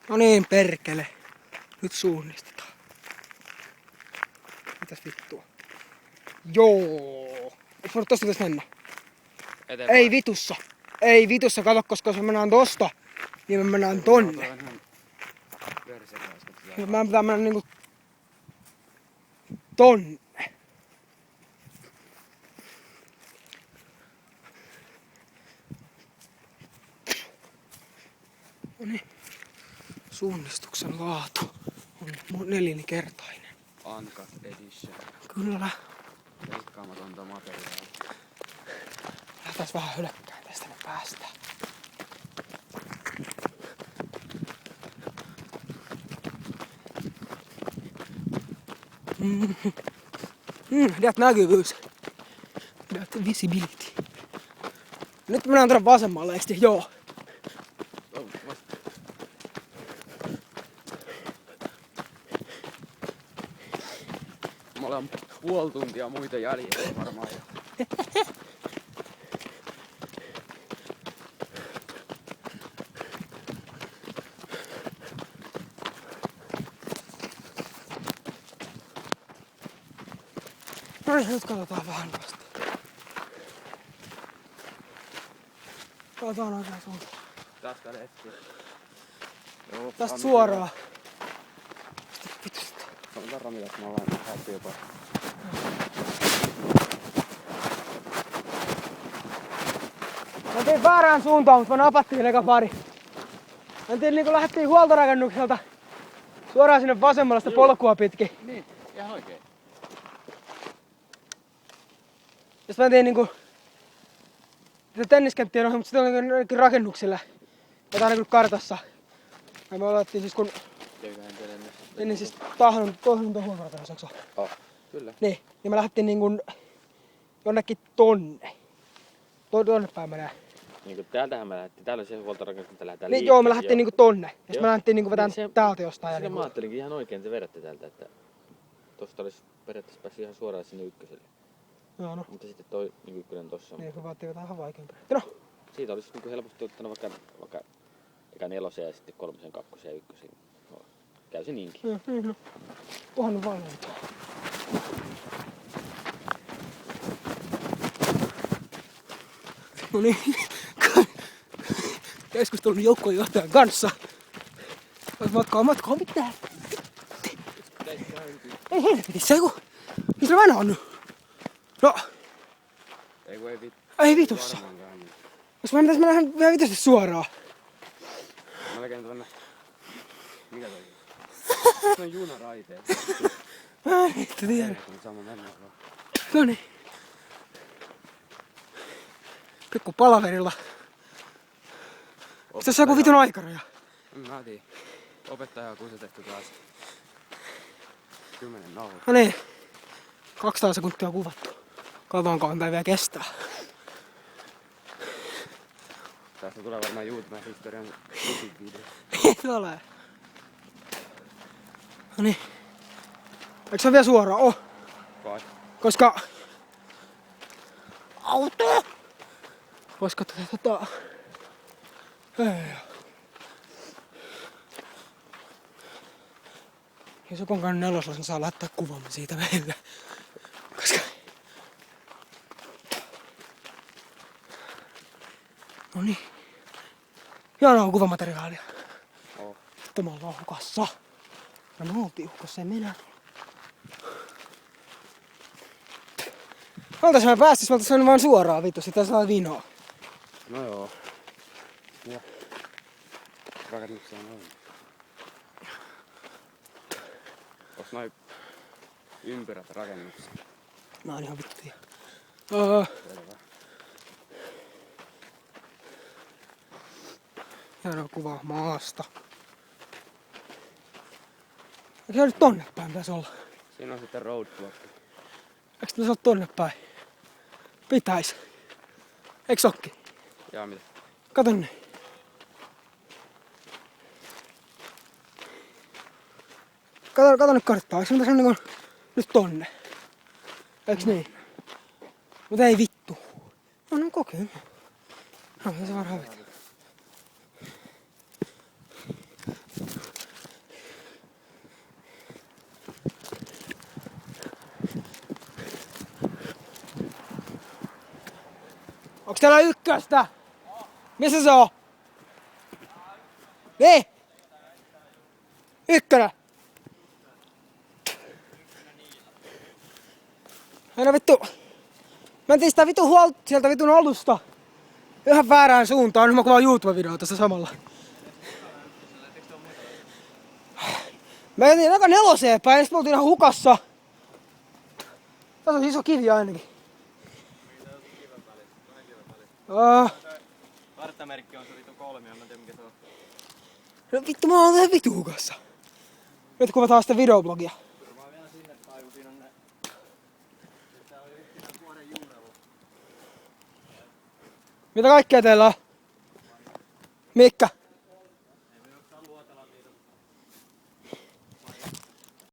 No niin, perkele. Nyt suunnistetaan. Mitäs vittua? Joo. Eikö voinut tosta tässä mennä? Eteenpäin. Ei vitussa. Ei vitussa, kato, koska jos me mennään tosta, niin me mennään tonne. Mä pitää mennä niinku tonne. Noniin. Suunnistuksen laatu on nelinkertainen. Uncut edition. Kyllä. Leikkaamatonta materiaalia. Lähtäis vähän hölkkään tästä me päästään. Det näkyvyys. Det visibility. Nyt mennään tuonne vasemmalle, eikö joo? Mä olen puoli tuntia muita jäljellä varmaan jo. No niin, nyt katsotaan vähän vasta. Katsotaan oikein suuntaan. Tästä lehti. Tästä suoraan. Vitusta. Se on verran mitä mä olen happy jopa. Mä tein väärään suuntaan, mutta mä napattiin eka pari. Mä tein niinku lähdettiin huoltorakennukselta suoraan sinne vasemmalle sitä polkua pitkin. Niin, ihan oikein. Ja sit mä tein niinku tenniskenttien ohi, mutta sit oli niinku rakennuksilla. Jota niinku kartassa. Ja me olettiin siis kun Eiköhän teille nyt. ennen siis tahdon huoltorakennukseksi. Oh, kyllä. Niin, ja me lähdettiin niinku jonnekin tonne. Tonne päin menee. Niinku täältähän me lähdettiin. Täällä on se huoltorakennus, kun lähdetään Niin liikkeelle. joo, me lähdettiin niinku tonne. Ja sit Joo. me lähdettiin niinku vetään Niin se- täältä jostain. Ja Sitä niinku mä ajattelinkin ihan oikein, että te vedätte täältä, että tosta olisi periaatteessa päässyt ihan suoraan sinne ykköselle. joo, no. Mutta sitten toi niinku ykkönen tossa. Niin, kun vaatii jotain ihan vaikeampaa. No, Siitä olisi niinku helposti ottanut vaikka eka nelosen ja sitten kolmosen, kakkosen ja ykkösen. No, käy se niinkin. niin, no. Onhan nyt valmiita. No niin. Keskustelun joukkueenjohtajan kanssa. Matkaa, mitään. Ei helvetissä, eiku. Missä mä on nyt? No, Ei kun ei vittu. ei vitussa. Jos mä pitäis mennä vielä vitusti suoraan. Melkein tonne. Mikä toi? Se on junaraiteet. Ei tiedä. Sama mennä vaan. Noniin. Pikku palaverilla. Onks tässä joku vitun aikaraja? Mä tiedän. Opettaja on kusetettu taas. 10 nauha. No niin. 200 sekuntia on kuvattu. Katsotaanko mitä vielä kestää. Tästä tulee varmaan YouTuben historian musiikkivideo. Ei ole. No niin. Eikö se ole vielä suoraan? Oh. Kai. Koska... Auto! Voisiko tätä Ei. Jos joku on käynyt nelosella, niin saa laittaa kuvamme siitä meille. Koska... Noniin. Hienoa kuvamateriaalia. Oh. Sitten me ollaan hukassa. Ja me oltiin hukassa ja minä. Oltais me päästis, me oltais mennyt vaan suoraan vittu, sitä saa vinoa. No joo. Ja. Rakennuksia on noin. Onks noi ympyrät rakennuksia? Mä oon ihan vittuja. Selvä. Hienoa kuvaa maasta. Eikö se nyt tonne päin pitäis olla? Siinä on sitten roadblock. Eikö pitäis olla tonne päin? Pitäis. Eiks okki? Jaa mitä? Kato nyt. Kato nyt karttaa. Eikö se pitäis olla niinku nyt tonne? Eiks niin? Mut ei vittu. No kokeile. No se varmaan vetää. täällä ykköstä? Missä se on? Niin? Ykkönen. Aina vittu. Mentiin sitä vitun sieltä vitun alusta. Ihan väärään suuntaan. Nyt mä kuvaan YouTube-videoa tässä samalla. Mä mentiin aika 4 päin ja sit me oltiin ihan hukassa. Tässä on iso kivi ainakin. Karttamerkki on se vitun 3, en mä tiedä mikä se on. No vittu, mä oon ihan vitun hukassa. Nyt kuvataan sitten videoblogia. Turvaa vielä sinne tai kun siinä on ne. Tää on yksinään vuoden juurella. Mitä kaikkea teillä on? Mikka?